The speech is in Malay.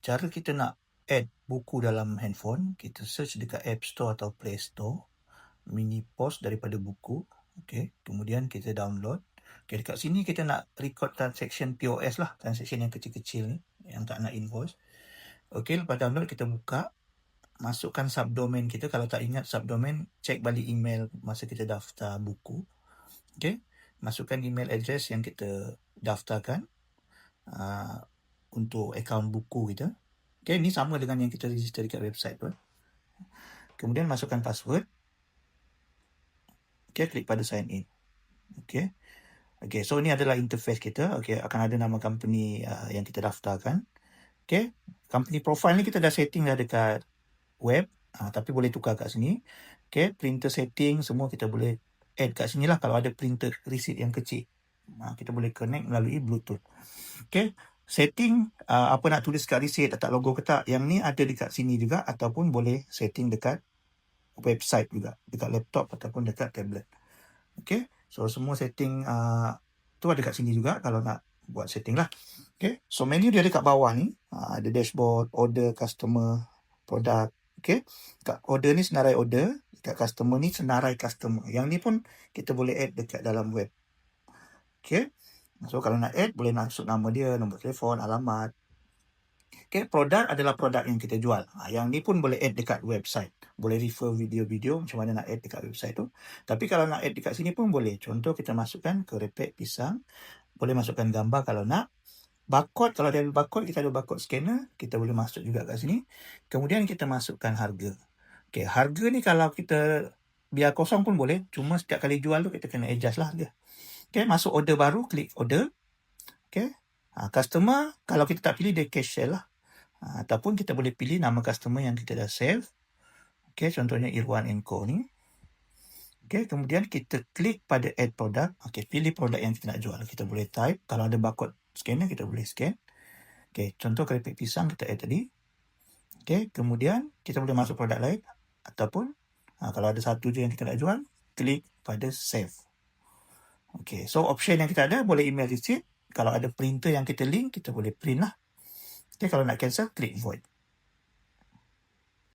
cara kita nak add buku dalam handphone, kita search dekat App Store atau Play Store, mini pause daripada buku. Okay, kemudian kita download. Okay, dekat sini kita nak record transaction POS lah, transaction yang kecil-kecil ni, yang tak nak invoice. Okay, lepas download kita buka, masukkan subdomain kita. Kalau tak ingat subdomain, cek balik email masa kita daftar buku. Okay, masukkan email address yang kita daftarkan untuk akaun buku kita. Okay, ni sama dengan yang kita register dekat website tu. Kemudian masukkan password. Okay, klik pada sign in. Okay. Okay, so ni adalah interface kita. Okay, akan ada nama company yang kita daftarkan. Okay, company profile ni kita dah setting dah dekat web. Tapi boleh tukar kat sini. Okay, printer setting semua kita boleh add kat sini lah. Kalau ada printer receipt yang kecil, kita boleh connect melalui Bluetooth. Okay, setting apa nak tulis kat receipt, letak logo ke tak, yang ni ada dekat sini juga, ataupun boleh setting dekat website juga, dekat laptop ataupun dekat tablet. Okay, so semua setting tu ada kat sini juga kalau nak buat setting lah. Okay, so menu dia ada kat bawah ni, ada dashboard, order, customer, product. Okay, kat order ni senarai order, kat customer ni senarai customer. Yang ni pun kita boleh add dekat dalam web. Okay, so kalau nak add, boleh masuk nama dia, nombor telefon, alamat. Okay, produk adalah produk yang kita jual. Yang ni pun boleh add dekat website. Boleh refer video-video macam mana nak add dekat website tu. Tapi kalau nak add dekat sini pun boleh. Contoh kita masukkan kerepek pisang. Boleh masukkan gambar kalau nak. Barcode, kalau ada barcode, kita ada barcode scanner. Kita boleh masuk juga kat sini. Kemudian kita masukkan harga. Okay, harga ni kalau kita biar kosong pun boleh. Cuma setiap kali jual tu kita kena adjust lah harga. Okay, masuk order baru, klik order. Okay, customer, kalau kita tak pilih, dia cash sale lah. Ataupun kita boleh pilih nama customer yang kita dah save. Okay, contohnya Irwan & Co ni. Okay, kemudian kita klik pada add product. Okay, pilih produk yang kita nak jual. Kita boleh type. Kalau ada barcode scanner, kita boleh scan. Okay, contoh keripik pisang kita add tadi. Okay, kemudian kita boleh masuk produk lain. Ataupun kalau ada satu je yang kita nak jual, klik pada save. Okay, so option yang kita ada, boleh email receipt. Kalau ada printer yang kita link, kita boleh print lah. Okay, kalau nak cancel, klik void.